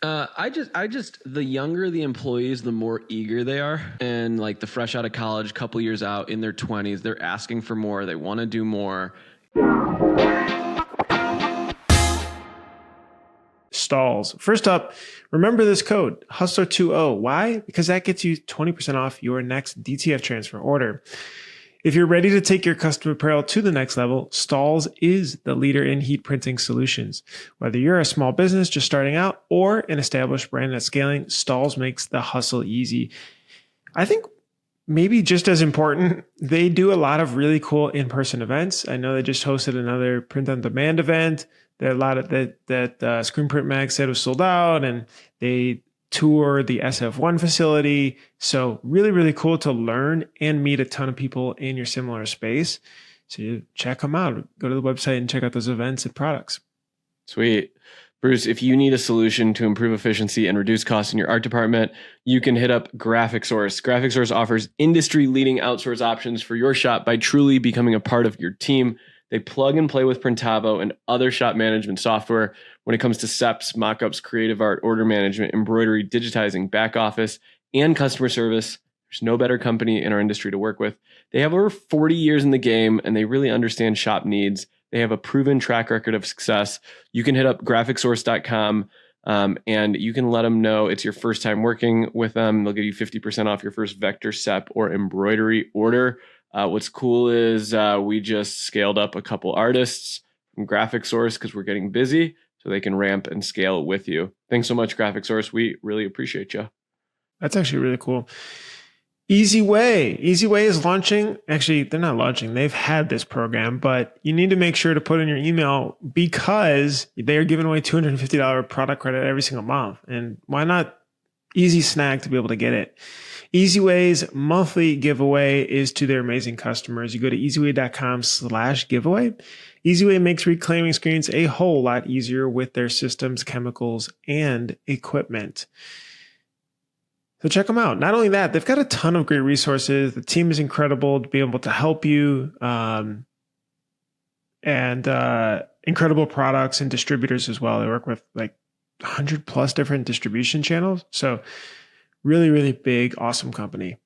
The younger the employees, the more eager they are. And like the fresh out of college, couple years out in their 20s, they're asking for more. They want to do more. Stalls. First up, remember this code, Hustler20. Why? Because that gets you 20% off your next DTF transfer order. If you're ready to take your custom apparel to the next level, Stalls is the leader in heat printing solutions. Whether you're a small business just starting out or an established brand that's scaling, Stalls makes the hustle easy. I think maybe just as important, they do a lot of really cool in-person events. I know they just hosted another print on demand event. There are a lot of that Screen Print Mag said was sold out, and they tour the SF1 facility. So really, really cool to learn and meet a ton of people in your similar space. So you check them out. Go to the website and check out those events and products. Sweet. Bruce, if you need a solution to improve efficiency and reduce costs in your art department, you can hit up Graphic Source. Graphic Source offers industry-leading outsource options for your shop by truly becoming a part of your team. They plug and play with Printavo and other shop management software when it comes to SEPs, mockups, creative art, order management, embroidery, digitizing, back office, and customer service. There's no better company in our industry to work with. They have over 40 years in the game, and they really understand shop needs. They have a proven track record of success. You can hit up graphicsource.com and you can let them know it's your first time working with them. They'll give you 50% off your first vector, SEP, or embroidery order. What's cool is we just scaled up a couple artists from Graphic Source because we're getting busy, so they can ramp and scale with you. Thanks so much, Graphic Source. We really appreciate you. That's actually really cool. Easy Way is launching. Actually, they're not launching. They've had this program, but you need to make sure to put in your email because they are giving away $250 product credit every single month. And why not easy snag to be able to get it? EasyWay's monthly giveaway is to their amazing customers. You go to easyway.com/giveaway. EasyWay makes reclaiming screens a whole lot easier with their systems, chemicals, and equipment. So check them out. Not only that, they've got a ton of great resources. The team is incredible to be able to help you, and incredible products and distributors as well. They work with like 100 plus different distribution channels. So really, really big, awesome company.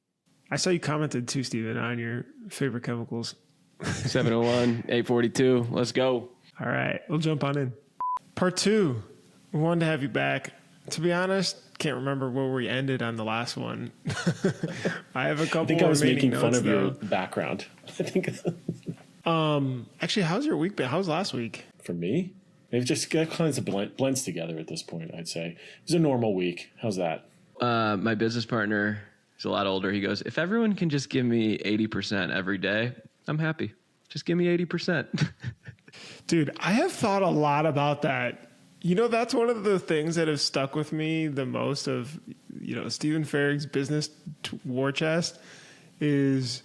I saw you commented too, Steven, on your favorite chemicals. 701, 842. Let's go. All right, we'll jump on in. Part 2. We wanted to have you back. To be honest, can't remember where we ended on the last one. I have a couple. I think I was making fun of though. your background. I think. Actually, how's your week been? How's last week? For me, they've just got kinds of blends together at this point. I'd say it was a normal week. How's that? My business partner is a lot older. He goes, if everyone can just give me 80% every day, I'm happy. Just give me 80%. Dude, I have thought a lot about that. You know, that's one of the things that have stuck with me the most of, Stephen Farag's business war chest is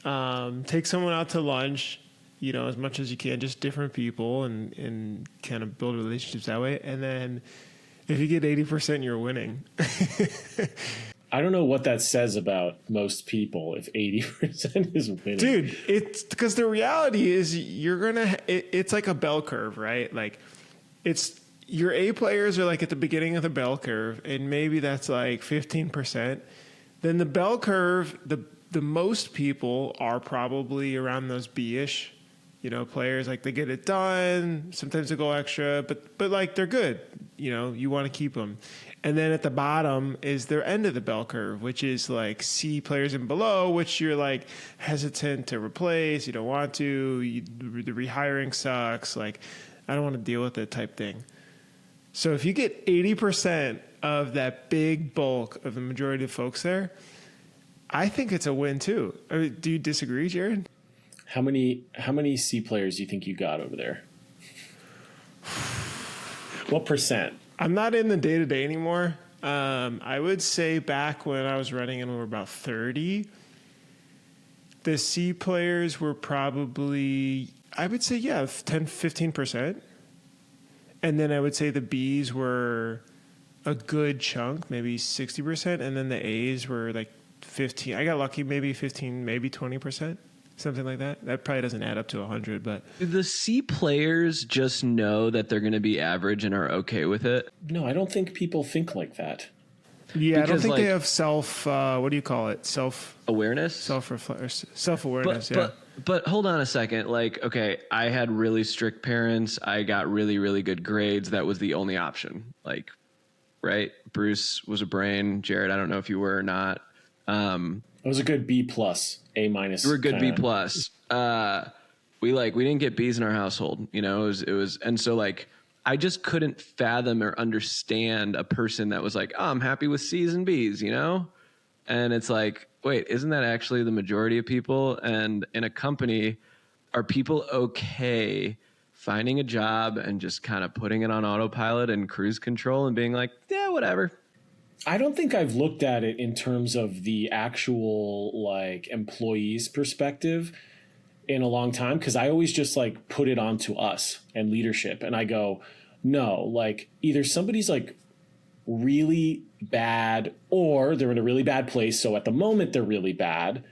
take someone out to lunch, as much as you can, just different people and kind of build relationships that way. And then if you get 80%, you're winning. I don't know what that says about most people if 80% is winning. Dude, it's because the reality is it's like a bell curve, right? Like it's your A players are like at the beginning of the bell curve, and maybe that's like 15%. Then the bell curve, the most people are probably around those B-ish, players. Like they get it done. Sometimes they go extra, but like they're good. You want to keep them. And then at the bottom is their end of the bell curve, which is like C players and below, which you're like hesitant to replace. You don't want to. The rehiring sucks. Like I don't want to deal with it type thing. So if you get 80% of that big bulk of the majority of folks there, I think it's a win too. I mean, do you disagree, Jared? How many C players do you think you got over there? What percent? I'm not in the day-to-day anymore. I would say back when I was running and we were about 30, the C players were probably, I would say, 10, 15%. And then I would say the Bs were a good chunk, maybe 60%. And then the As were like 15. I got lucky, maybe 15, maybe 20%. something like that. That probably doesn't add up to 100, but Do the C players just know that they're going to be average and are okay with it? No, I don't think people think like that. yeah, I don't Because, think like- they have what do you call it? Awareness? Self-awareness, yeah. But hold on a second. Like, okay, I had really strict parents. I got really, really good grades. That was the only option. Like, right? Bruce was a brain. Jared, I don't know if you were or not. It was a good B plus, A minus. You were a good B kinda. plus. We didn't get B's in our household. You know, it was, and so like I just couldn't fathom or understand a person that was like, oh, I'm happy with C's and B's. You know, and it's like, wait, isn't that actually the majority of people? And in a company, are people okay finding a job and just kind of putting it on autopilot and cruise control and being like, yeah, whatever? I don't think I've looked at it in terms of the actual like employees' perspective in a long time, because I always just like put it onto us and leadership, and I go, no, like either somebody's like really bad or they're in a really bad place, so at the moment they're really bad,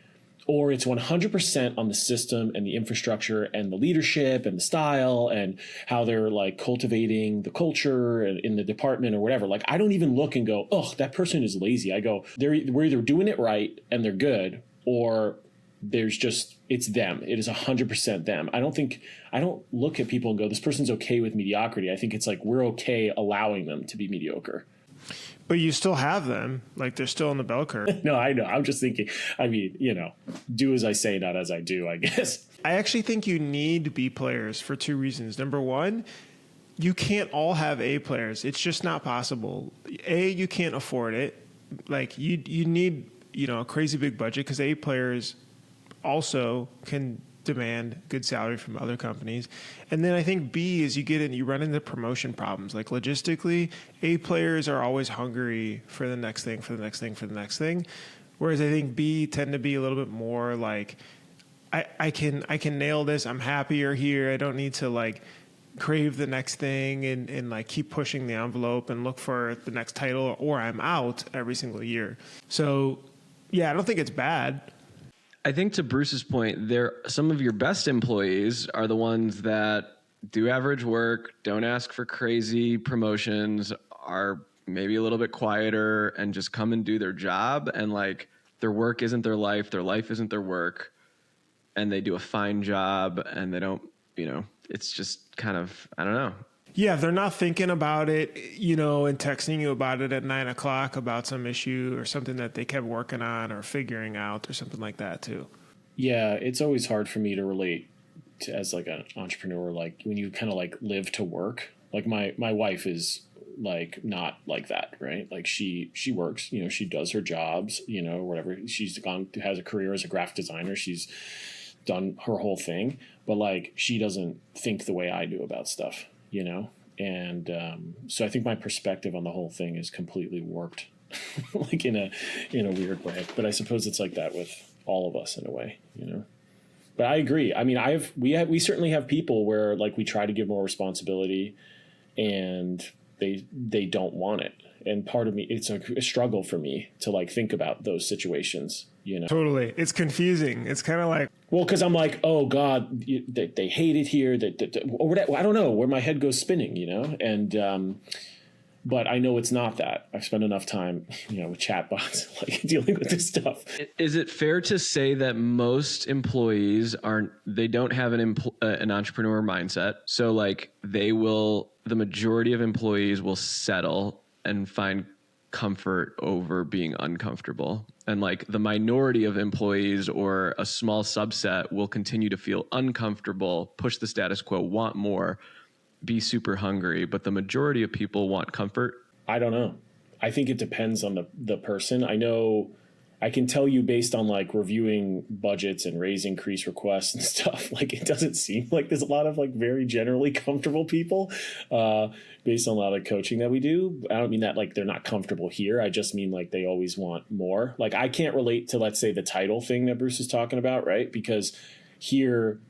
or it's 100% on the system and the infrastructure and the leadership and the style and how they're like cultivating the culture in the department or whatever. Like I don't even look and go, oh, that person is lazy. I go, we're either doing it right and they're good, or it's them. It is 100% them. I don't look at people and go, this person's okay with mediocrity. I think it's like we're okay allowing them to be mediocre. But you still have them. Like they're still in the bell curve. No, I know. I'm just thinking, I mean, do as I say, not as I do, I guess. I actually think you need B players for two reasons. Number one, you can't all have A players. It's just not possible. A, you can't afford it. Like you need, a crazy big budget, because A players also can demand good salary from other companies. And then I think B is you run into promotion problems. Like logistically, A players are always hungry for the next thing, for the next thing, for the next thing. Whereas I think B tend to be a little bit more like, I can nail this. I'm happier here. I don't need to like crave the next thing and like keep pushing the envelope and look for the next title, or I'm out every single year. So yeah, I don't think it's bad. I think to Bruce's point, some of your best employees are the ones that do average work, don't ask for crazy promotions, are maybe a little bit quieter, and just come and do their job. And like their work isn't their life isn't their work, and they do a fine job, and they don't, it's just kind of, I don't know. Yeah, they're not thinking about it, and texting you about it at 9:00 about some issue or something that they kept working on or figuring out or something like that too. Yeah, it's always hard for me to relate to as like an entrepreneur, like when you kind of like live to work. Like my wife is like not like that, right? Like she works, she does her jobs, whatever. Has a career as a graphic designer. She's done her whole thing, but like she doesn't think the way I do about stuff. And so I think my perspective on the whole thing is completely warped, like in a weird way. But I suppose it's like that with all of us in a way, But I agree. I mean, we certainly have people where like we try to give more responsibility, and they don't want it. And part of me, it's a struggle for me to like think about those situations, Totally. It's confusing. It's kind of like, well, because I'm like, oh God, they hate it here. Or whatever. I don't know where my head goes spinning, And but I know it's not that. I've spent enough time, with chatbots, like dealing with this stuff. Is it fair to say that most employees don't have an entrepreneur mindset? So like the majority of employees will settle and find comfort over being uncomfortable. And like the minority of employees or a small subset will continue to feel uncomfortable, push the status quo, want more, be super hungry. But the majority of people want comfort. I don't know. I think it depends on the person. I know I can tell you based on like reviewing budgets and raise increase requests and stuff, like it doesn't seem like there's a lot of like very generally comfortable people based on a lot of coaching that we do. I don't mean that like they're not comfortable here. I just mean like they always want more. Like I can't relate to, let's say, the title thing that Bruce is talking about, right? Because here,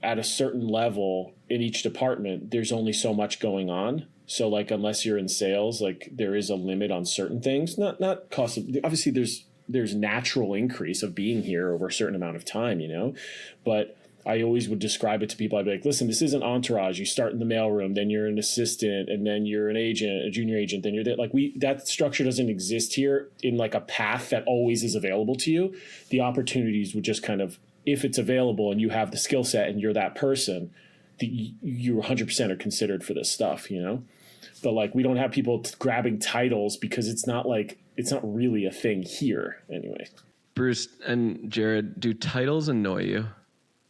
at a certain level in each department, there's only so much going on. So like, unless you're in sales, like there is a limit on certain things, not cost of, obviously there's there's natural increase of being here over a certain amount of time, you know, but I always would describe it to people. I'd be like, listen, this isn't Entourage. You start in the mailroom, then you're an assistant, and then you're an agent, a junior agent, then you're there. Like that structure doesn't exist here in like a path that always is available to you. The opportunities would just kind of, if it's available and you have the skill set and you're that person, you 100% are considered for this stuff, you know? But like, we don't have people grabbing titles because it's not really a thing here anyway. Bruce and Jared, do titles annoy you?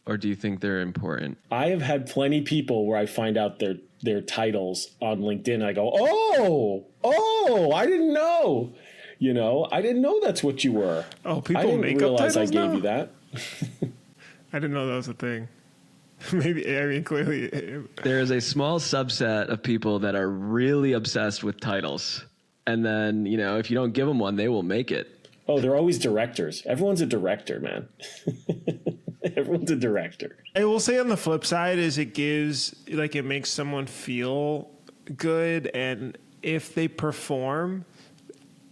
Or do you think they're important? I have had plenty of people where I find out their titles on LinkedIn. And I go, oh, I didn't know. You know, I didn't know that's what you were. Oh, people I didn't make realize up I titles gave now? you that. I didn't know that was a thing. Maybe, I mean, clearly. There is a small subset of people that are really obsessed with titles. And then, you know, if you don't give them one, they will make it. Oh, they're always directors. Everyone's a director, man. Everyone's a director. I will say on the flip side is it makes someone feel good. And if they perform,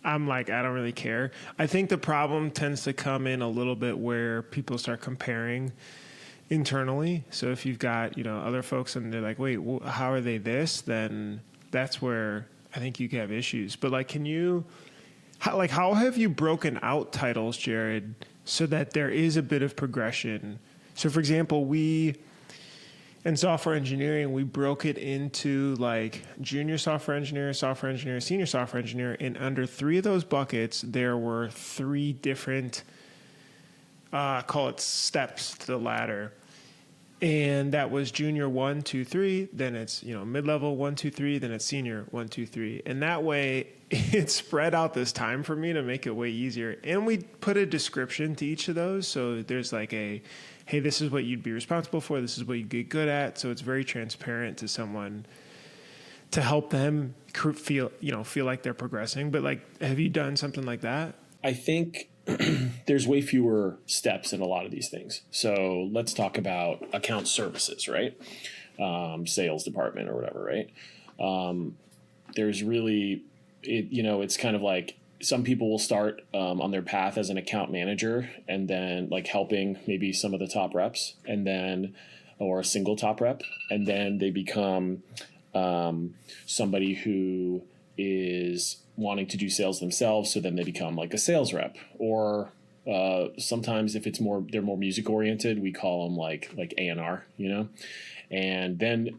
I'm like, I don't really care. I think the problem tends to come in a little bit where people start comparing internally. So if you've got, you know, other folks and they're like, wait, how are they this? Then that's where I think you can have issues. But like, how have you broken out titles, Jared, so that there is a bit of progression? So for example, in software engineering, we broke it into like junior software engineer, senior software engineer. And under 3 of those buckets, there were 3 different, call it steps to the ladder. And that was junior 1, 2, 3. Then it's, you know, mid-level 1, 2, 3. Then it's senior 1, 2, 3. And that way it spread out this time for me to make it way easier. And we put a description to each of those. So there's like hey, this is what you'd be responsible for. This is what you'd get good at. So it's very transparent to someone to help them feel like they're progressing. But like, have you done something like that? I think there's way fewer steps in a lot of these things. So let's talk about account services, right? Sales department or whatever, right? There's really, it's kind of like some people will start on their path as an account manager and then like helping maybe some of the top reps or a single top rep. And then they become somebody who is wanting to do sales themselves, so then they become like a sales rep. Or sometimes if they're more music oriented, we call them like A&R, you know. And then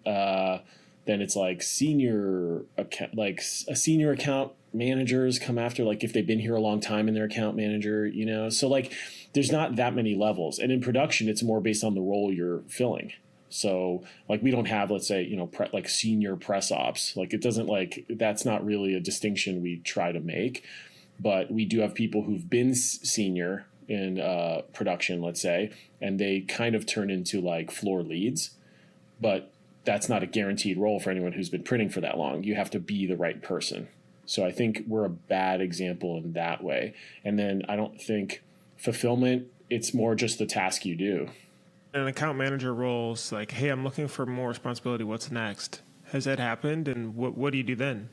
it's like senior account managers come after, like if they've been here a long time and they're account manager, you know. So like there's not that many levels, and in production it's more based on the role you're filling. So like we don't have, let's say, you know, like senior press ops. Like it doesn't, like that's not really a distinction we try to make. But we do have people who've been senior in production, let's say, and they kind of turn into like floor leads. But that's not a guaranteed role for anyone who's been printing for that long. You have to be the right person. So I think we're a bad example in that way. And then I don't think fulfillment, it's more just the task you do. An account manager role's like, hey, I'm looking for more responsibility. What's next? Has that happened? And what do you do then?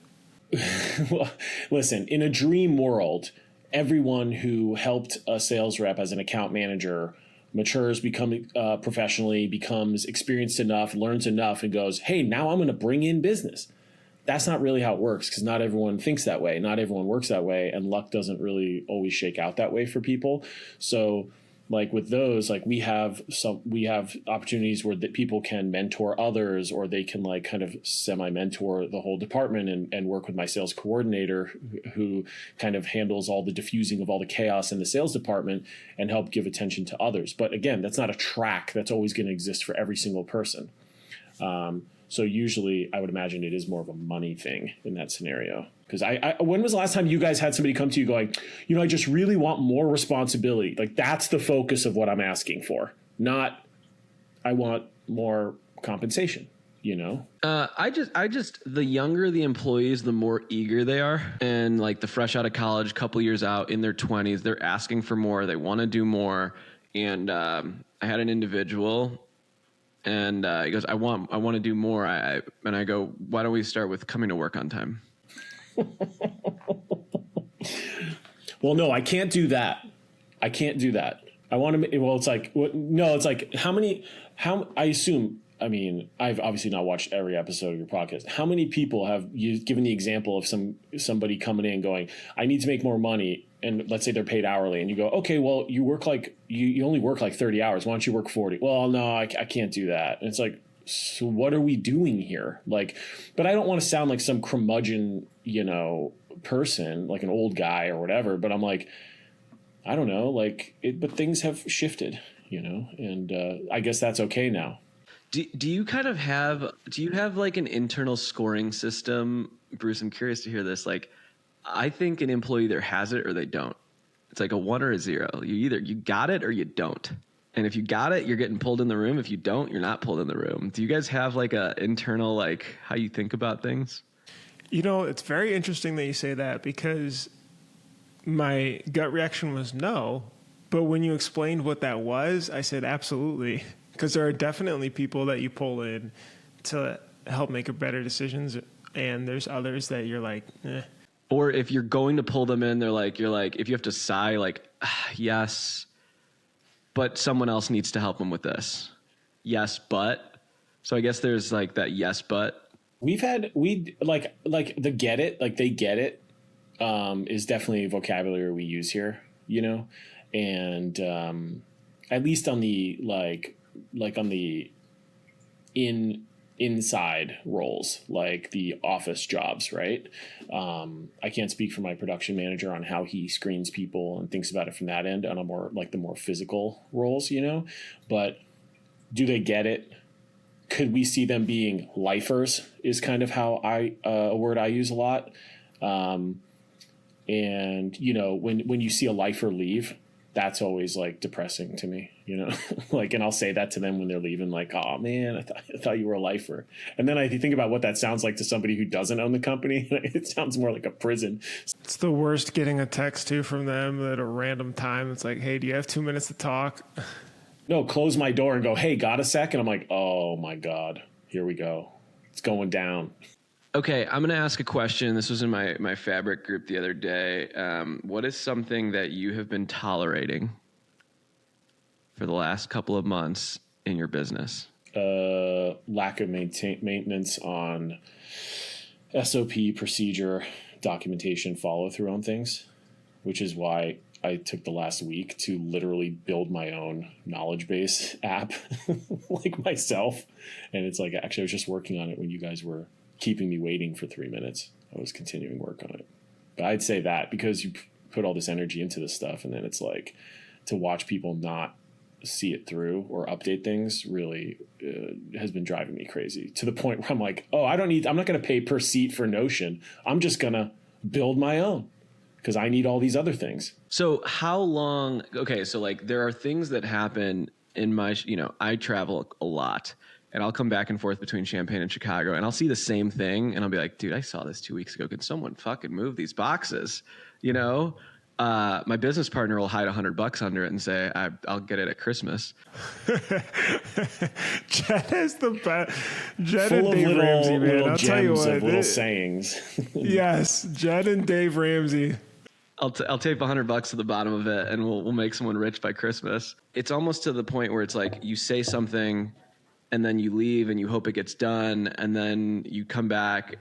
Well, listen, in a dream world, everyone who helped a sales rep as an account manager matures, professionally, becomes experienced enough, learns enough, and goes, hey, now I'm going to bring in business. That's not really how it works, because not everyone thinks that way. Not everyone works that way, and luck doesn't really always shake out that way for people. So like with those, like we have opportunities where that people can mentor others, or they can like kind of semi-mentor the whole department and work with my sales coordinator who kind of handles all the diffusing of all the chaos in the sales department and help give attention to others. But again, that's not a track that's always going to exist for every single person. So usually I would imagine it is more of a money thing in that scenario. Because when was the last time you guys had somebody come to you going, you know, I just really want more responsibility? Like that's the focus of what I'm asking for, not I want more compensation, you know? I just the younger the employees, the more eager they are. And like the fresh out of college, couple years out in their 20s, they're asking for more. They want to do more. And I had an individual and he goes, I want to do more. And I go, why don't we start with coming to work on time? Well, no, I can't do that. I can't do that. I want to, well, it's like, no, it's like I assume, I mean, I've obviously not watched every episode of your podcast. How many people have you given the example of somebody coming in going, I need to make more money. And let's say they're paid hourly and you go, okay, well, you work like, you only work like 30 hours. Why don't you work 40? Well, no, I can't do that. And it's like, so what are we doing here? Like, but I don't want to sound like some curmudgeon, person, like an old guy or whatever. But I'm like, I don't know, but things have shifted, and I guess that's okay now. Do you have like an internal scoring system, Bruce? I'm curious to hear this. Like, I think an employee either has it or they don't. It's like a 1 or a 0. You got it or you don't. And if you got it, you're getting pulled in the room. If you don't, you're not pulled in the room. Do you guys have like a internal, like how you think about things? It's very interesting that you say that because my gut reaction was no. But when you explained what that was, I said absolutely. Because there are definitely people that you pull in to help make better decisions. And there's others that you're like, eh. Or if you're going to pull them in, you're like, if you have to sigh, like, yes, but someone else needs to help them with this. Yes, but. So I guess there's like that yes, but. We like the get it, like they get it, is definitely a vocabulary we use here, and at least on the like on the inside roles, like the office jobs, right? I can't speak for my production manager on how he screens people and thinks about it from that end on a more like the more physical roles, but do they get it? Could we see them being lifers is kind of how a word I use a lot. And when you see a lifer leave, that's always like depressing to me, like, and I'll say that to them when they're leaving, like, oh man, I thought you were a lifer. And then I think about what that sounds like to somebody who doesn't own the company. It sounds more like a prison. It's the worst getting a text too from them at a random time. It's like, hey, do you have 2 minutes to talk? No, close my door and go, hey, got a sec? And I'm like, oh my God, here we go. It's going down. Okay, I'm going to ask a question. This was in my Fabric group the other day. What is something that you have been tolerating for the last couple of months in your business? Lack of maintenance on SOP, procedure, documentation, follow through on things, which is why I took the last week to literally build my own knowledge base app like myself. And it's like, actually, I was just working on it when you guys were keeping me waiting for 3 minutes. I was continuing work on it. But I'd say that because you put all this energy into this stuff and then it's like to watch people not see it through or update things really has been driving me crazy to the point where I'm like, oh, I'm not going to pay per seat for Notion. I'm just going to build my own because I need all these other things. So how long? Okay. So like there are things that happen in my, I travel a lot. And I'll come back and forth between Champaign and Chicago, and I'll see the same thing, and I'll be like, dude, I saw this 2 weeks ago. Can someone fucking move these boxes? My business partner will hide $100 under it and say, I'll get it at Christmas. Jed has the best. Jed Full and Dave Ramsey, man. I'll tell you what. Little sayings. Yes, Jed and Dave Ramsey. I'll tape $100 to the bottom of it, and we'll make someone rich by Christmas. It's almost to the point where it's like you say something, and then you leave and you hope it gets done, and then you come back.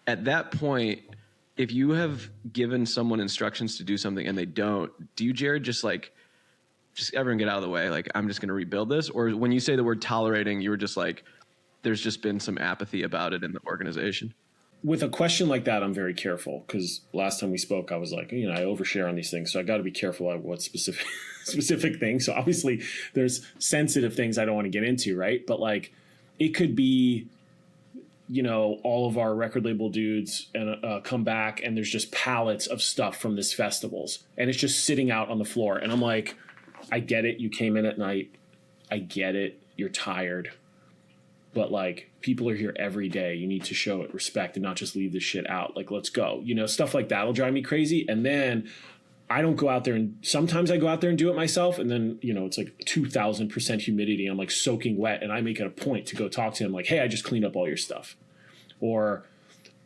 At that point, if you have given someone instructions to do something and they don't, do you, Jared, just everyone get out of the way? Like, I'm just going to rebuild this? Or when you say the word tolerating, you were just like, there's just been some apathy about it in the organization? With a question like that, I'm very careful because last time we spoke, I was like, I overshare on these things. So I got to be careful of what specific things. So obviously there's sensitive things I don't want to get into. Right. But like it could be, all of our record label dudes and come back and there's just pallets of stuff from this festivals and it's just sitting out on the floor. And I'm like, I get it. You came in at night. I get it. You're tired. But like people are here every day. You need to show it respect and not just leave this shit out. Like, let's go. Stuff like that'll drive me crazy. And then I don't go out there and sometimes I go out there and do it myself. And then, it's like 2000% humidity. I'm like soaking wet and I make it a point to go talk to him like, hey, I just cleaned up all your stuff. Or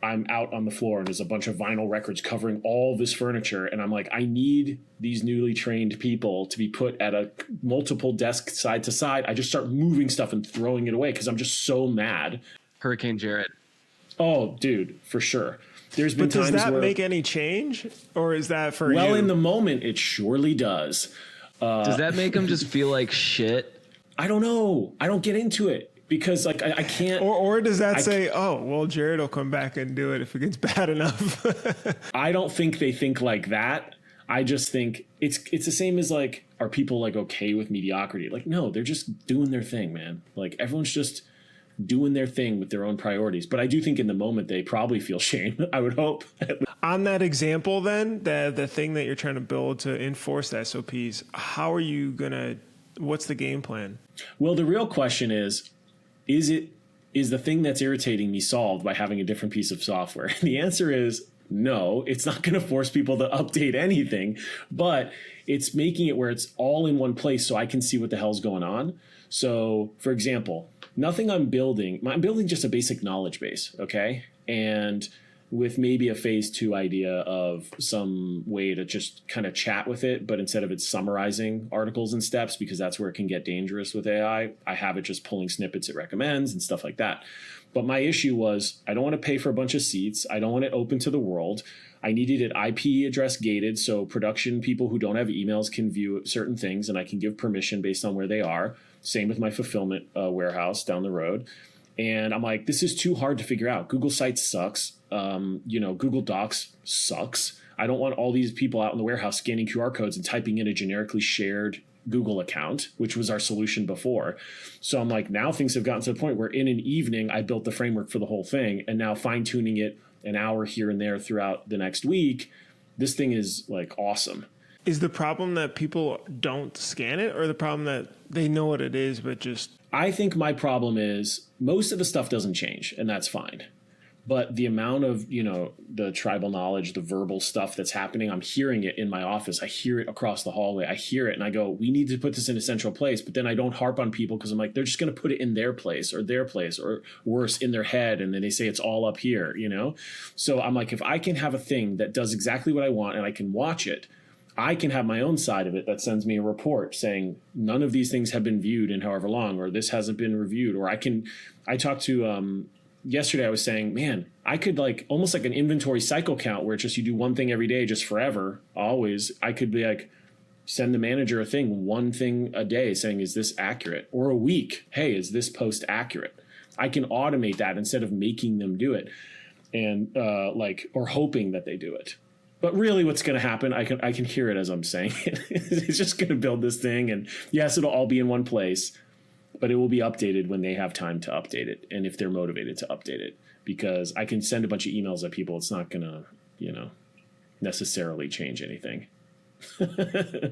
I'm out on the floor and there's a bunch of vinyl records covering all this furniture. And I'm like, I need these newly trained people to be put at a multiple desk side to side. I just start moving stuff and throwing it away because I'm just so mad. Hurricane Jared. Oh, dude, for sure. There's been But does times that where, make any change, or is that for you? well, in the moment, it surely does. Does that make them just feel like shit? I don't know. I don't get into it because like I can't. Or does that say, oh, well, Jared will come back and do it if it gets bad enough? I don't think they think like that. I just think it's the same as like, are people like okay with mediocrity? Like, no, they're just doing their thing, man. Like everyone's just doing their thing with their own priorities. But I do think in the moment they probably feel shame. I would hope. On that example, then, the thing that you're trying to build to enforce the SOPs, how are you what's the game plan? Well, the real question is the thing that's irritating me solved by having a different piece of software? And the answer is no. It's not going to force people to update anything, but it's making it where it's all in one place so I can see what the hell's going on. So, for example, I'm building just a basic knowledge base, okay? And with maybe a phase 2 idea of some way to just kind of chat with it, but instead of it summarizing articles and steps, because that's where it can get dangerous with AI, I have it just pulling snippets it recommends and stuff like that. But my issue was I don't want to pay for a bunch of seats. I don't want it open to the world. I needed it IP address gated so production people who don't have emails can view certain things, and I can give permission based on where they are. Same with my fulfillment warehouse down the road. And I'm like, this is too hard to figure out. Google Sites sucks. Google Docs sucks. I don't want all these people out in the warehouse scanning QR codes and typing in a generically shared Google account, which was our solution before. So I'm like, now things have gotten to the point where in an evening, I built the framework for the whole thing, and now fine tuning it an hour here and there throughout the next week. This thing is like awesome. Is the problem that people don't scan it, or the problem that they know what it is, but just... I think my problem is most of the stuff doesn't change, and that's fine. But the amount of, the tribal knowledge, the verbal stuff that's happening, I'm hearing it in my office. I hear it across the hallway. I hear it and I go, we need to put this in a central place. But then I don't harp on people because I'm like, they're just going to put it in their place or worse, in their head. And then they say it's all up here, So I'm like, if I can have a thing that does exactly what I want and I can watch it, I can have my own side of it that sends me a report saying none of these things have been viewed in however long, or this hasn't been reviewed. Or I talked to, yesterday I was saying, man, I could like almost like an inventory cycle count where it's just you do one thing every day, just forever, always. I could be like, send the manager one thing a day saying, is this accurate? Or a week, hey, is this post accurate? I can automate that instead of making them do it and or hoping that they do it. But really what's going to happen, I can hear it as I'm saying it. It's just going to build this thing. And yes, it'll all be in one place, but it will be updated when they have time to update it. And if they're motivated to update it, because I can send a bunch of emails at people. It's not going to, necessarily change anything.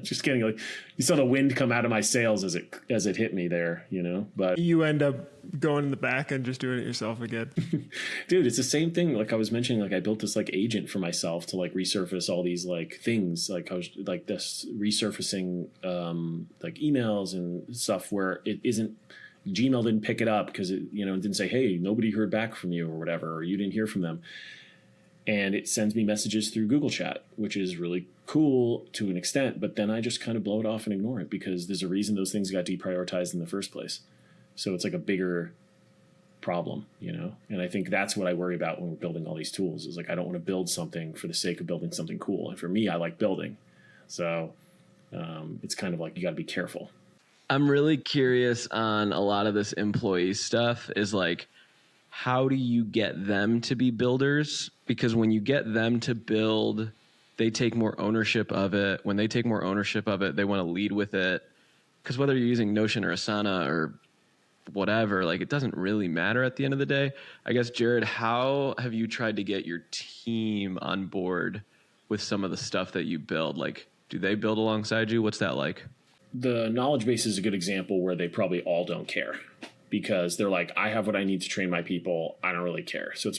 Just kidding. Like you saw the wind come out of my sails as it hit me there, but you end up going in the back and just doing it yourself again. Dude, it's the same thing. Like I was mentioning, like I built this like agent for myself to like resurface all these like things. Like I was like this resurfacing like emails and stuff where it isn't, Gmail didn't pick it up because it didn't say, hey, nobody heard back from you or whatever, or you didn't hear from them. And it sends me messages through Google Chat, which is really cool to an extent. But then I just kind of blow it off and ignore it because there's a reason those things got deprioritized in the first place. So it's like a bigger problem, And I think that's what I worry about when we're building all these tools is like I don't want to build something for the sake of building something cool. And for me, I like building. So it's kind of like you got to be careful. I'm really curious on a lot of this employee stuff is like, how do you get them to be builders? Because when you get them to build, they take more ownership of it. When they take more ownership of it, they want to lead with it. Because whether you're using Notion or Asana or whatever, like it doesn't really matter at the end of the day. I guess, Jared, how have you tried to get your team on board with some of the stuff that you build? Like, do they build alongside you? What's that like? The knowledge base is a good example where they probably all don't care. Because they're like, I have what I need to train my people. I don't really care. So it's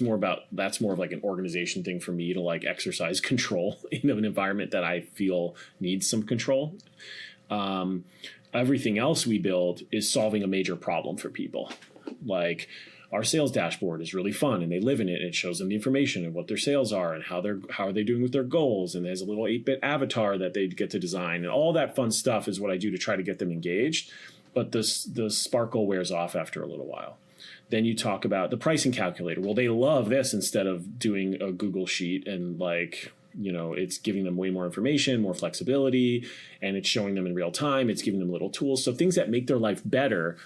that's more of like an organization thing for me to like exercise control in an environment that I feel needs some control. Everything else we build is solving a major problem for people. Like our sales dashboard is really fun and they live in it, and it shows them the information of what their sales are and how are they doing with their goals, and there's a little 8-bit avatar that they get to design, and all that fun stuff is what I do to try to get them engaged. But the sparkle wears off after a little while. Then you talk about the pricing calculator. Well, they love this instead of doing a Google sheet, and it's giving them way more information, more flexibility, and it's showing them in real time. It's giving them little tools. So things that make their life better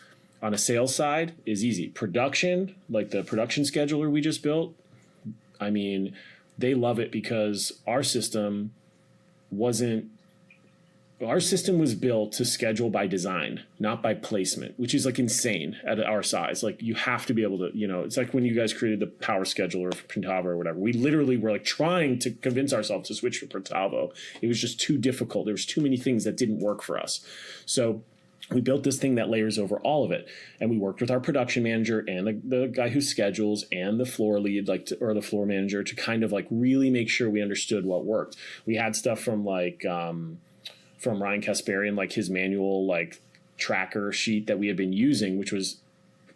on a sales side is easy. Production, like the production scheduler we just built, I mean, they love it because our system was built to schedule by design, not by placement, which is like insane at our size. Like you have to be able to, it's like when you guys created the power scheduler for Printavo or whatever. We literally were like trying to convince ourselves to switch to Printavo. It was just too difficult. There was too many things that didn't work for us. So we built this thing that layers over all of it. And we worked with our production manager and the guy who schedules and the floor lead, or the floor manager, to kind of like really make sure we understood what worked. We had stuff from from Ryan Kasparian, like his manual tracker sheet that we had been using, which was,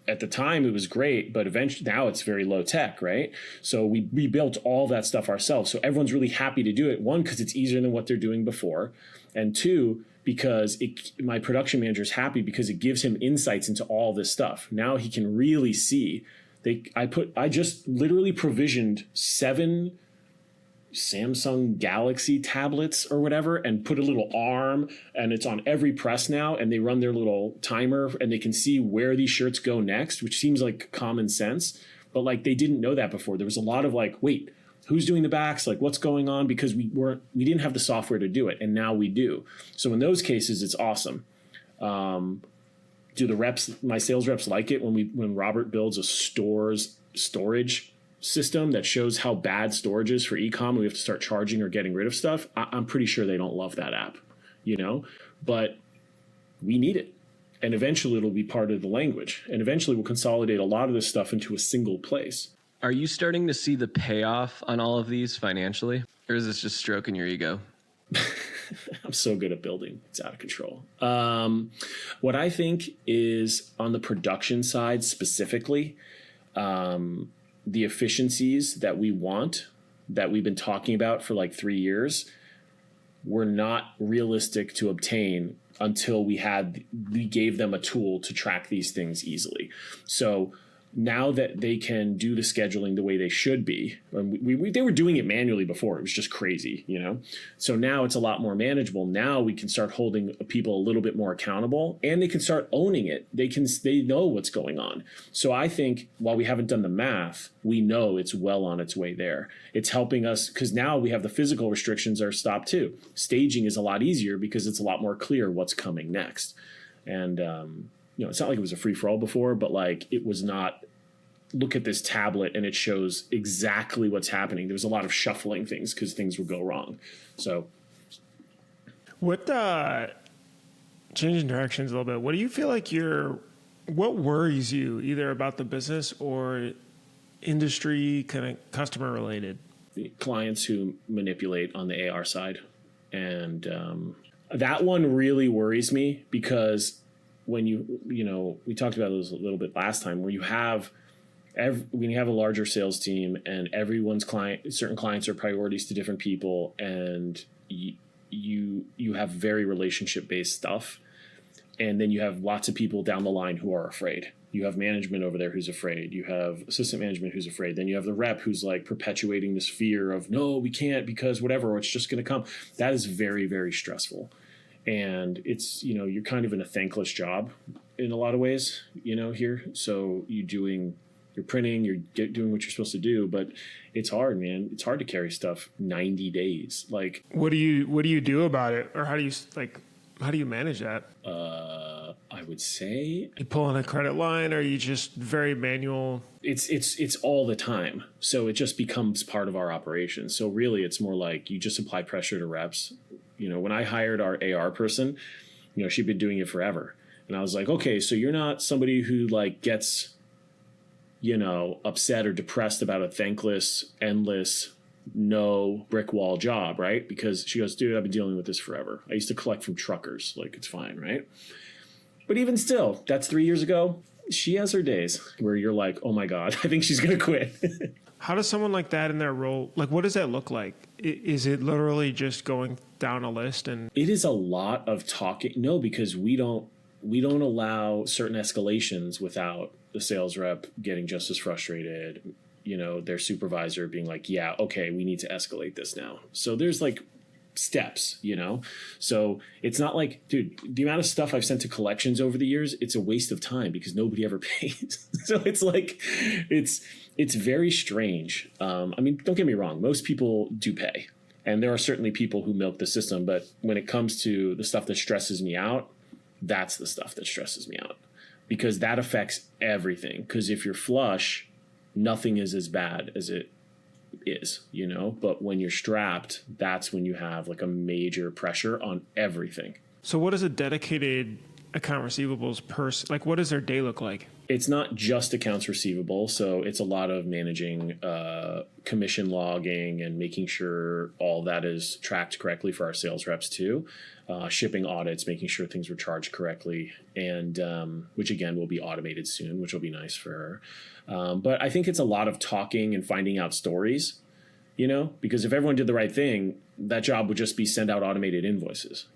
at the time it was great, but eventually now it's very low tech, right? So we built all that stuff ourselves. So everyone's really happy to do it. One, because it's easier than what they're doing before. And two, because my production manager is happy because it gives him insights into all this stuff. Now he can really see. I just literally provisioned 7 Samsung Galaxy tablets or whatever and put a little arm, and it's on every press now, and they run their little timer and they can see where these shirts go next, which seems like common sense, but they didn't know that before. There was a lot of wait, who's doing the backs? What's going on? Because we didn't have the software to do it, and now we do. So in those cases, it's awesome. Do the reps, my sales reps, like it when Robert builds a storage system that shows how bad storage is for e-com and we have to start charging or getting rid of stuff? I'm pretty sure they don't love that app, but we need it. And eventually it'll be part of the language. And eventually we'll consolidate a lot of this stuff into a single place. Are you starting to see the payoff on all of these financially? Or is this just stroking your ego? I'm so good at building. It's out of control. What I think is on the production side specifically, the efficiencies that we want, that we've been talking about for 3 years, were not realistic to obtain until we gave them a tool to track these things easily. So now that they can do the scheduling the way they should be, and they were doing it manually before. It was just crazy, So now it's a lot more manageable. Now we can start holding people a little bit more accountable, and they can start owning it. They know what's going on. So I think while we haven't done the math, we know it's well on its way there. It's helping us because now we have the physical restrictions are stopped too. Staging is a lot easier because it's a lot more clear what's coming next. And, it's not like it was a free for all before, but it was not, look at this tablet and it shows exactly what's happening. There was a lot of shuffling things because things would go wrong. So what, changing directions a little bit, what do you feel like what worries you either about the business or industry, kind of customer related? The clients who manipulate on the AR side. And that one really worries me because when we talked about this a little bit last time, where when you have a larger sales team and everyone's certain clients are priorities to different people, and you have very relationship based stuff, and then you have lots of people down the line who are afraid. You have management over there who's afraid. You have assistant management who's afraid. Then you have the rep who's perpetuating this fear of, no, we can't because whatever, or it's just going to come. That is very, very stressful. And it's, you're kind of in a thankless job in a lot of ways, here. So you're printing, you're doing what you're supposed to do, but it's hard, man. It's hard to carry stuff 90 days. What do you do about it? Or how do you manage that? I would say you pull on a credit line, or are you just very manual? It's all the time. So it just becomes part of our operation. So really it's more like you just apply pressure to reps. When I hired our AR person, she'd been doing it forever. And I was like, okay, so you're not somebody who gets, upset or depressed about a thankless, endless, no brick wall job, right? Because she goes, dude, I've been dealing with this forever. I used to collect from truckers. It's fine, right? But even still, that's 3 years ago. she has her days where you're like, oh my God, I think she's going to quit. How does someone like that in their role, like, what does that look like? Is it literally just going down a list and It is a lot of talking. No, because we don't allow certain escalations without the sales rep getting just as frustrated, their supervisor being like, yeah, okay, we need to escalate this now. So there's like steps, so it's not like, dude, the amount of stuff I've sent to collections over the years, it's a waste of time because nobody ever pays. So it's like, it's very strange. I mean, don't get me wrong, most people do pay, and there are certainly people who milk the system, but when it comes to the stuff that stresses me out, that's the stuff that stresses me out, because that affects everything. Because if you're flush, nothing is as bad as it is, but when you're strapped, that's when you have like a major pressure on everything. So what does a dedicated account receivables person, like, what does their day look like? It's not just accounts receivable. So it's a lot of managing commission logging and making sure all that is tracked correctly for our sales reps too. Shipping audits, making sure things were charged correctly, and which again will be automated soon, which will be nice for her. But I think it's a lot of talking and finding out stories, because if everyone did the right thing, that job would just be send out automated invoices,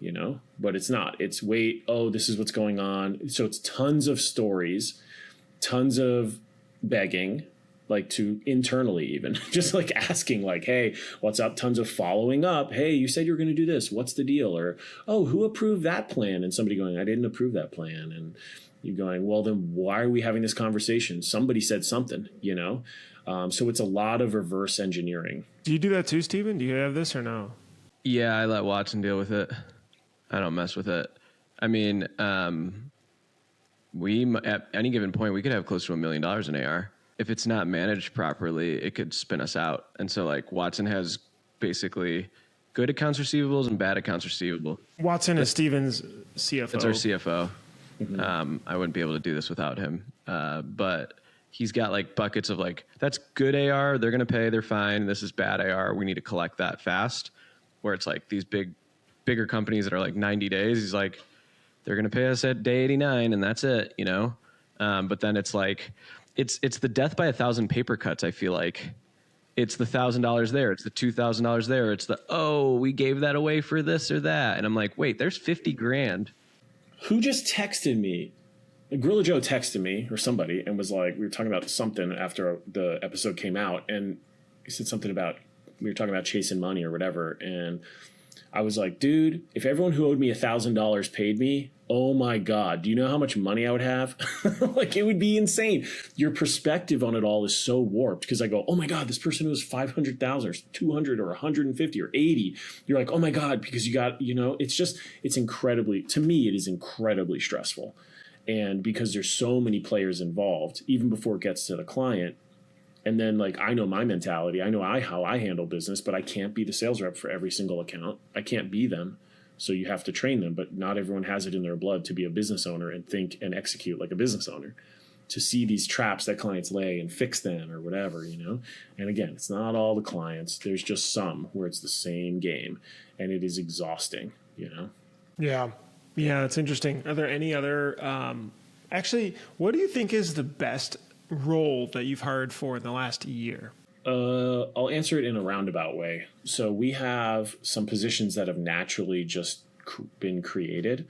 but it's not. It's wait, oh, this is what's going on. So it's tons of stories, tons of begging, like to internally even just like asking like, hey, what's up? Tons of following up. Hey, you said you were going to do this. What's the deal? Or, oh, who approved that plan? And somebody going, I didn't approve that plan. And you going, well, then why are we having this conversation? Somebody said something, so it's a lot of reverse engineering. Do you do that too, Steven? Do you have this or no? Yeah, I let Watson deal with it. I don't mess with it. I mean, we at any given point, we could have close to $1 million in AR. If it's not managed properly, it could spin us out. And so like Watson has basically good accounts receivables and bad accounts receivable. Watson is Steven's CFO. That's our CFO. Mm-hmm. I wouldn't be able to do this without him. But he's got like buckets of like, that's good AR. They're going to pay. They're fine. This is bad AR. We need to collect that fast. Where it's like these bigger companies that are like 90 days. He's like, they're going to pay us at day 89 and that's it, But then it's like, it's the death by 1,000 paper cuts. I feel like it's the $1,000 there. It's the $2,000 there. It's the, oh, we gave that away for this or that. And I'm like, wait, there's 50 grand. Who just texted me? Gorilla Joe texted me or somebody and was like, we were talking about something after the episode came out. And he said something about, we were talking about chasing money or whatever. And I was like, dude, if everyone who owed me $1,000 paid me, oh my God, do you know how much money I would have? Like, it would be insane. Your perspective on it all is so warped because I go, oh my God, this person owes 500,000 or 200 or 150 or 80. You're like, oh my God, because you got, it's incredibly, to me, it is incredibly stressful. And because there's so many players involved, even before it gets to the client. And then like, I know my mentality, I know how I handle business, but I can't be the sales rep for every single account. I can't be them. So you have to train them, but not everyone has it in their blood to be a business owner and think and execute like a business owner, to see these traps that clients lay and fix them or whatever, And again, it's not all the clients. There's just some where it's the same game and it is exhausting, Yeah. Yeah, it's interesting. Are there any other, actually, what do you think is the best role that you've hired for in the last year? I'll answer it in a roundabout way. So we have some positions that have naturally just been created.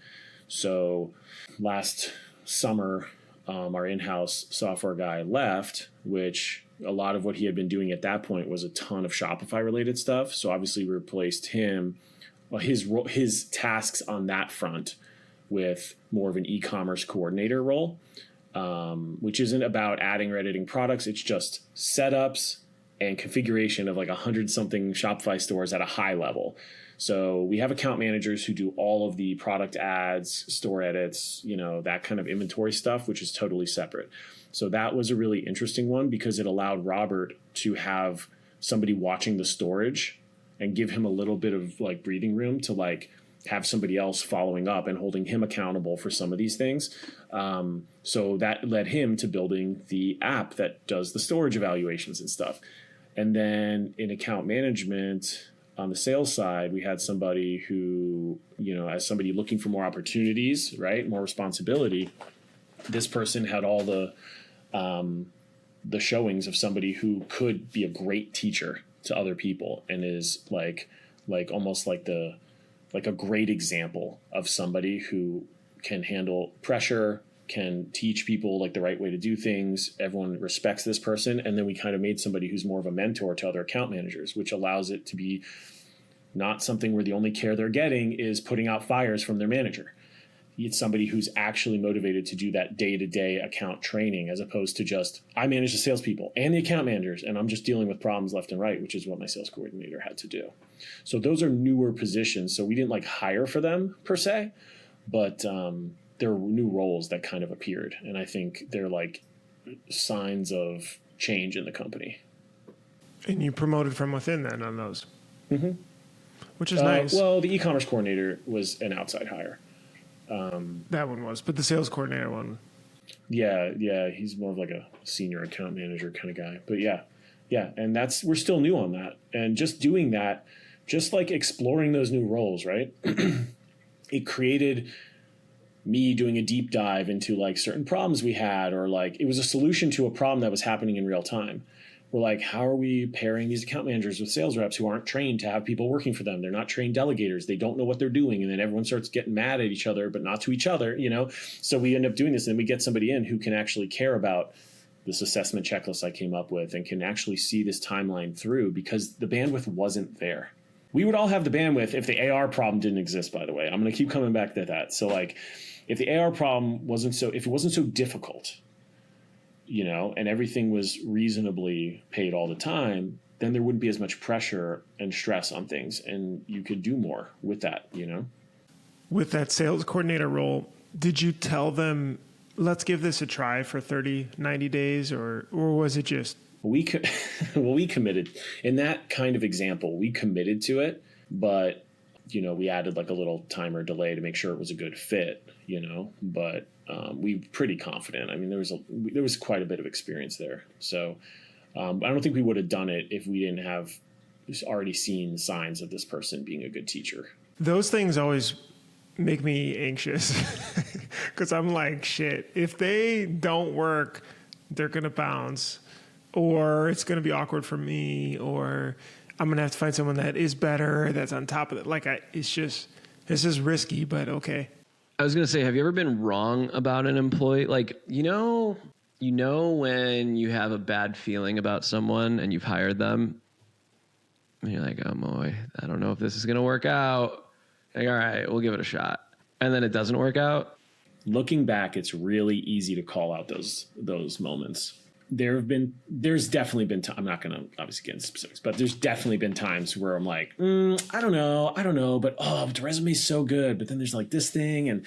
So last summer, our in-house software guy left, which a lot of what he had been doing at that point was a ton of Shopify related stuff. So obviously we replaced him, his tasks on that front with more of an e-commerce coordinator role, which isn't about adding or editing products. It's just setups and configuration of like 100-something Shopify stores at a high level. So we have account managers who do all of the product ads, store edits, that kind of inventory stuff, which is totally separate. So that was a really interesting one because it allowed Robert to have somebody watching the storage and give him a little bit of like breathing room to like have somebody else following up and holding him accountable for some of these things. So that led him to building the app that does the storage evaluations and stuff. And then in account management on the sales side, we had somebody who, as somebody looking for more opportunities, right, more responsibility, this person had all the showings of somebody who could be a great teacher to other people and is like almost like a great example of somebody who can handle pressure, can teach people like the right way to do things. Everyone respects this person. And then we kind of made somebody who's more of a mentor to other account managers, which allows it to be not something where the only care they're getting is putting out fires from their manager. It's somebody who's actually motivated to do that day-to-day account training, as opposed to just, I manage the salespeople and the account managers, and I'm just dealing with problems left and right, which is what my sales coordinator had to do. So those are newer positions. So we didn't like hire for them per se, but there were new roles that kind of appeared. And I think they're like signs of change in the company. And you promoted from within then on those, which is nice. Well, the e-commerce coordinator was an outside hire. That one was, but the sales coordinator one. Yeah, he's more of like a senior account manager kind of guy. But yeah, and we're still new on that. And just doing that, just like exploring those new roles, right? It created me doing a deep dive into like certain problems we had, or like it was a solution to a problem that was happening in real time. We're like, how are we pairing these account managers with sales reps who aren't trained to have people working for them? They're not trained delegators. They don't know what they're doing. And then everyone starts getting mad at each other, but not to each other, you know? So we end up doing this, and we get somebody in who can actually care about this assessment checklist I came up with and can actually see this timeline through, because the bandwidth wasn't there. We would all have the bandwidth if the AR problem didn't exist, by the way. I'm going to keep coming back to that. So like if the AR problem if it wasn't so difficult, you know, and everything was reasonably paid all the time, then there wouldn't be as much pressure and stress on things, and you could do more with that, you know? With that sales coordinator role, did you tell them, let's give this a try for 30, 90 days, or was it just... We committed. In that kind of example, we committed to it, but, you know, we added like a little timer delay to make sure it was a good fit, you know, but we were pretty confident. I mean, there was quite a bit of experience there. So I don't think we would have done it if we didn't have already seen signs of this person being a good teacher. Those things always make me anxious because I'm like, shit, if they don't work, they're going to bounce, or it's going to be awkward for me, or I'm going to have to find someone that is better, that's on top of it. Like, this is risky, but okay. I was going to say, have you ever been wrong about an employee? Like, you know when you have a bad feeling about someone and you've hired them, and you're like, oh boy, I don't know if this is going to work out. Like, all right, we'll give it a shot. And then it doesn't work out. Looking back, it's really easy to call out those moments. There's definitely been I'm not going to obviously get into specifics, but there's definitely been times where I'm like, I don't know, but the resume's so good, but then there's like this thing, and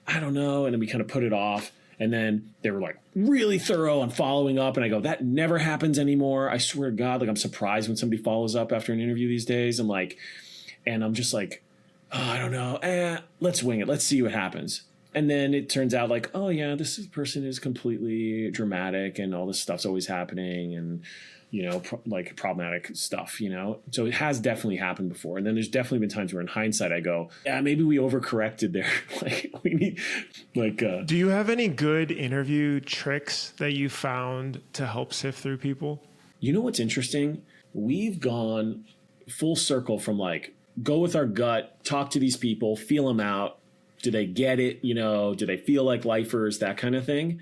I don't know, and then we kind of put it off, and then they were like really thorough on following up, and I go, that never happens anymore. I swear to God, like I'm surprised when somebody follows up after an interview these days. And I'm just like, I don't know, let's wing it, let's see what happens. And then it turns out like, oh yeah, this person is completely dramatic and all this stuff's always happening, and, you know, like problematic stuff, you know? So it has definitely happened before. And then there's definitely been times where in hindsight I go, yeah, maybe we overcorrected there. Like we need do you have any good interview tricks that you found to help sift through people? You know what's interesting? We've gone full circle from like, go with our gut, talk to these people, feel them out. Do they get it? You know, do they feel like lifers, that kind of thing,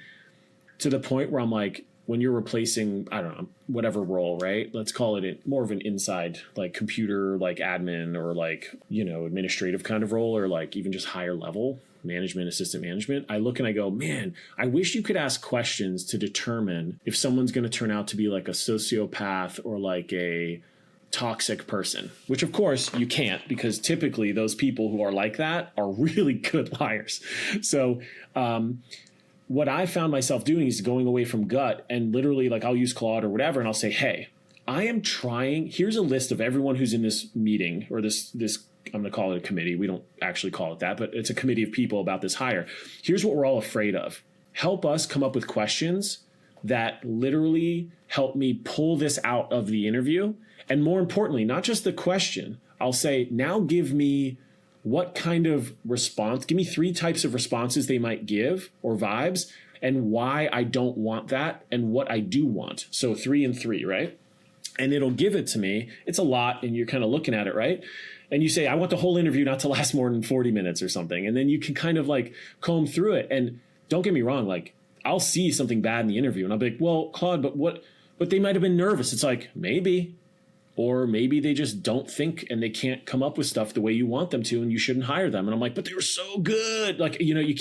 to the point where I'm like, when you're replacing, I don't know, whatever role, right? Let's call it more of an inside, like computer, like admin, or like, you know, administrative kind of role, or like even just higher level management, assistant management. I look and I go, man, I wish you could ask questions to determine if someone's going to turn out to be like a sociopath or like a toxic person, which of course you can't, because typically those people who are like that are really good liars. So what I found myself doing is going away from gut, and literally like I'll use Claude or whatever, and I'll say, hey, I am trying, here's a list of everyone who's in this meeting, or this I'm going to call it a committee. We don't actually call it that, but it's a committee of people about this hire. Here's what we're all afraid of. Help us come up with questions that literally help me pull this out of the interview. And more importantly, not just the question, I'll say, now give me what kind of response, give me 3 types of responses they might give, or vibes, and why I don't want that and what I do want. So 3 and 3, right? And it'll give it to me. It's a lot, and you're kind of looking at it, right? And you say, I want the whole interview not to last more than 40 minutes or something. And then you can kind of like comb through it. And don't get me wrong, like I'll see something bad in the interview and I'll be like, well, Claude, but they might have been nervous. It's like, maybe. Or maybe they just don't think and they can't come up with stuff the way you want them to, and you shouldn't hire them. And I'm like, but they were so good. Like, you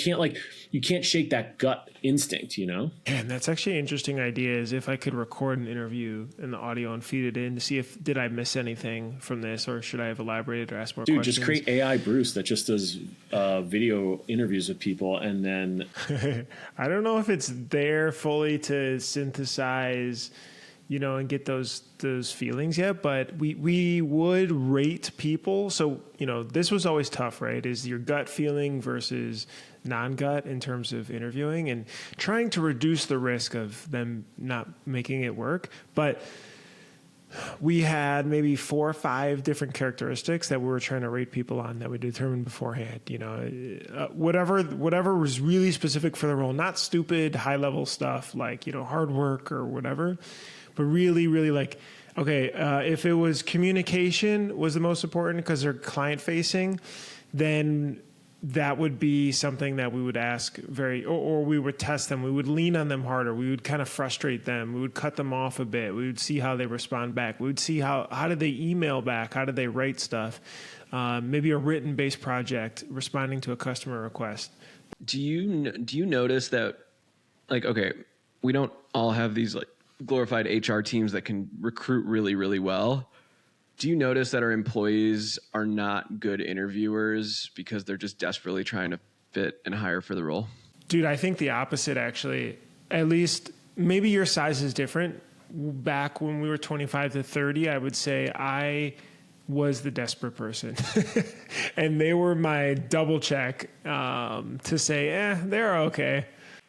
can't shake that gut instinct, And that's actually an interesting idea, is if I could record an interview in the audio and feed it in to see if, did I miss anything from this, or should I have elaborated or asked more questions? Just create AI Bruce that just does video interviews with people. And then I don't know if it's there fully to synthesize, and get those feelings yet, but we would rate people. So, this was always tough, right? Is your gut feeling versus non-gut in terms of interviewing, and trying to reduce the risk of them not making it work. But we had maybe 4 or 5 different characteristics that we were trying to rate people on that we determined beforehand. Whatever was really specific for the role, not stupid high level stuff like, hard work or whatever, but really, really like, okay, if it was communication was the most important because they're client facing, then that would be something that we would ask or we would test them. We would lean on them harder. We would kind of frustrate them. We would cut them off a bit. We would see how they respond back. We would see how did they email back? How did they write stuff? Maybe a written based project responding to a customer request. Do you notice that, like, okay, we don't all have these like glorified HR teams that can recruit really, really well. Do you notice that our employees are not good interviewers because they're just desperately trying to fit and hire for the role? Dude, I think the opposite, actually. At least maybe your size is different. Back when we were 25 to 30, I would say I was the desperate person. And they were my double check to say, they're okay.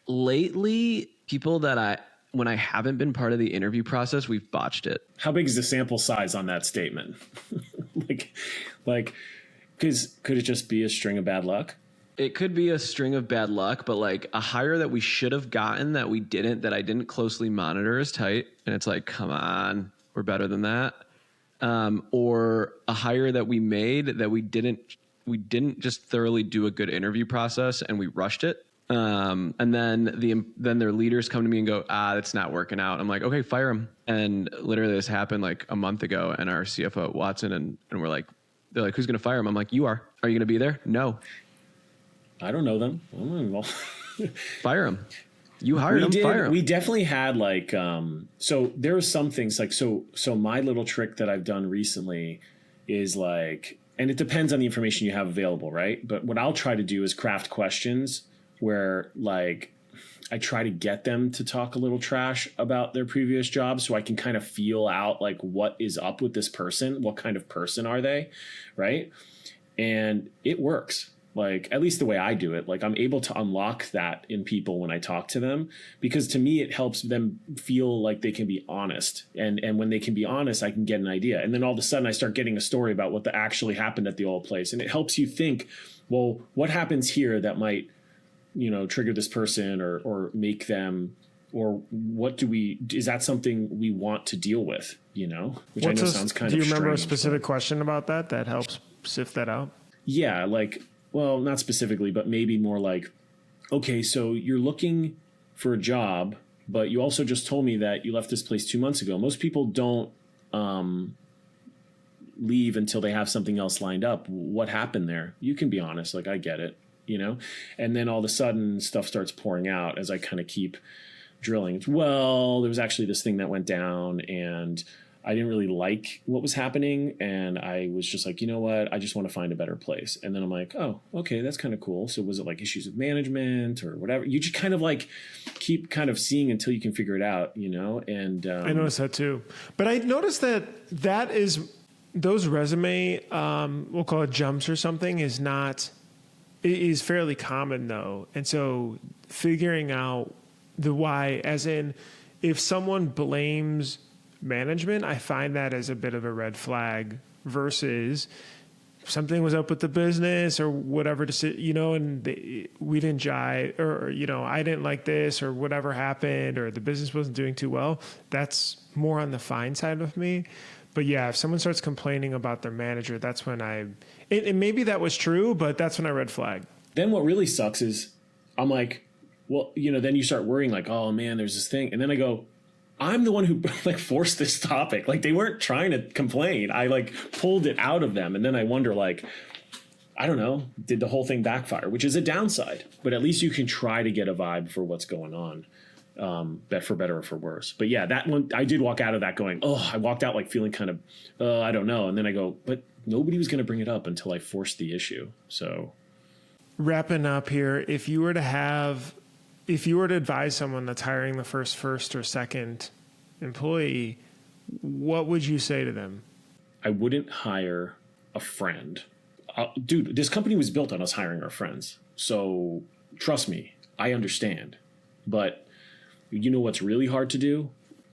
Lately, People that when I haven't been part of the interview process, we've botched it. how big is the sample size on that statement? Because could it just be a string of bad luck? It could be a string of bad luck, but like a hire that we should have gotten that we didn't, that I didn't closely monitor is tight. And it's like, come on, we're better than that. Or a hire that we made that we didn't just thoroughly do a good interview process and we rushed it. And then their leaders come to me and go, that's not working out. I'm like, okay, fire him. And literally this happened like a month ago, and our CFO Watson and they're like, who's going to fire him? I'm like, you are you going to be there? No, I don't know them. I don't know. fire him. You hired him, fire him. We definitely had like, so there are some things like, so my little trick that I've done recently is like, and it depends on the information you have available, right? But what I'll try to do is craft questions where like I try to get them to talk a little trash about their previous job, so I can kind of feel out like what is up with this person, what kind of person are they, right? And it works. Like, at least the way I do it, like I'm able to unlock that in people when I talk to them, because to me, it helps them feel like they can be honest. And when they can be honest, I can get an idea. And then all of a sudden I start getting a story about what actually happened at the old place. And it helps you think, well, what happens here that might, trigger this person or make them, or is that something we want to deal with, which I know sounds kind of strange. Do you remember a specific question about that helps sift that out? Yeah, like, well, not specifically, but maybe more like, okay, so you're looking for a job, but you also just told me that you left this place 2 months ago. Most people don't leave until they have something else lined up. What happened there? You can be honest. Like, I get it, and then all of a sudden stuff starts pouring out as I kind of keep drilling. Well, there was actually this thing that went down and I didn't really like what was happening. And I was just like, you know what? I just want to find a better place. And then I'm like, oh, okay, that's kind of cool. So was it like issues with management or whatever? You just kind of like keep kind of seeing until you can figure it out, and I noticed that too. But I noticed that is those resume, we'll call it jumps or something, is fairly common though. And so figuring out the why, as in if someone blames management, I find that as a bit of a red flag versus something was up with the business or whatever, and we didn't jive, or, I didn't like this, or whatever happened, or the business wasn't doing too well, that's more on the fine side of me. But yeah, if someone starts complaining about their manager, that's when and maybe that was true, but that's when I red flag. Then what really sucks is I'm like, well, then you start worrying like, oh man, there's this thing. And then I go, I'm the one who like forced this topic. Like they weren't trying to complain. I like pulled it out of them. And then I wonder like, I don't know, did the whole thing backfire, which is a downside, but at least you can try to get a vibe for what's going on. For better or for worse. But yeah, that one, I did walk out of that going, I walked out like feeling kind of, I don't know. And then I go, but nobody was going to bring it up until I forced the issue. So wrapping up here, if you were to advise someone that's hiring the first or second employee, what would you say to them? I wouldn't hire a friend. Dude, this company was built on us hiring our friends. So trust me, I understand. But you know what's really hard to do?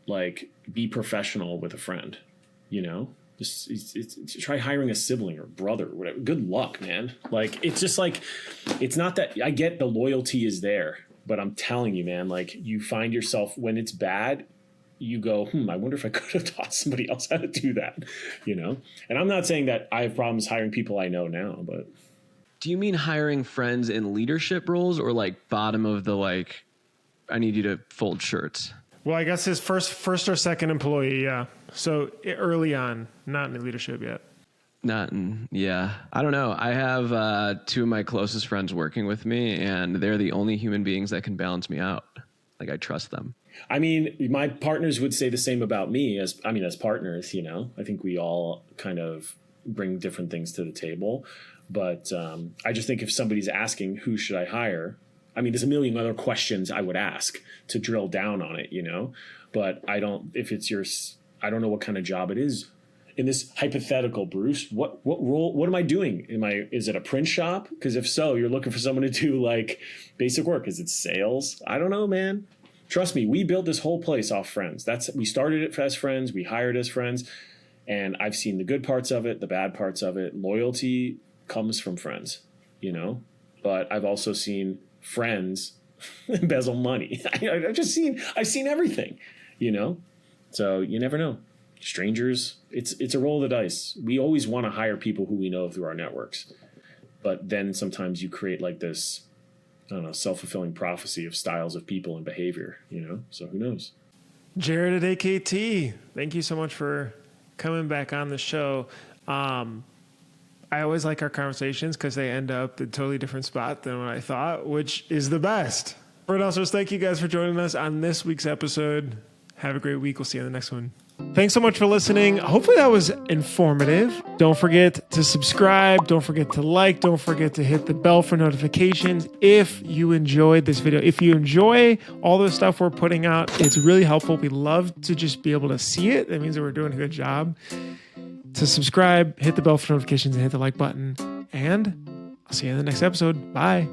Like be professional with a friend, Just try hiring a sibling or brother or whatever. Good luck, man. Like, it's just like, it's not that I get the loyalty is there, but I'm telling you, man, like you find yourself when it's bad, you go, I wonder if I could have taught somebody else how to do that, And I'm not saying that I have problems hiring people I know now, but. Do you mean hiring friends in leadership roles or like bottom of the, like, I need you to fold shirts? Well, I guess his first or second employee. Yeah. So early on, not in leadership yet. I don't know. I have two of my closest friends working with me, and they're the only human beings that can balance me out. Like I trust them. I mean, my partners would say the same about me as partners, I think we all kind of bring different things to the table. But I just think if somebody's asking, who should I hire? I mean, there's a million other questions I would ask to drill down on it, but I don't know what kind of job it is. In this hypothetical, Bruce, what role, what am I doing? Is it a print shop? Because if so, you're looking for someone to do like basic work. Is it sales? I don't know, man. Trust me, we built this whole place off friends. We started it as friends. We hired as friends. And I've seen the good parts of it, the bad parts of it. Loyalty comes from friends, but I've also seen friends embezzle money. I've seen everything, so you never know. Strangers, it's a roll of the dice. We always want to hire people who we know through our networks, but then sometimes you create like this, I don't know, self-fulfilling prophecy of styles of people and behavior, so who knows? Jared at AKT, thank you so much for coming back on the show. I always like our conversations because they end up in a totally different spot than what I thought, which is the best. Printhousers, thank you guys for joining us on this week's episode. Have a great week. We'll see you on the next one. Thanks so much for listening. Hopefully that was informative. Don't forget to subscribe. Don't forget to like. Don't forget to hit the bell for notifications if you enjoyed this video. If you enjoy all the stuff we're putting out, it's really helpful. We love to just be able to see it. That means that we're doing a good job. To subscribe, hit the bell for notifications, and hit the like button. And I'll see you in the next episode. Bye.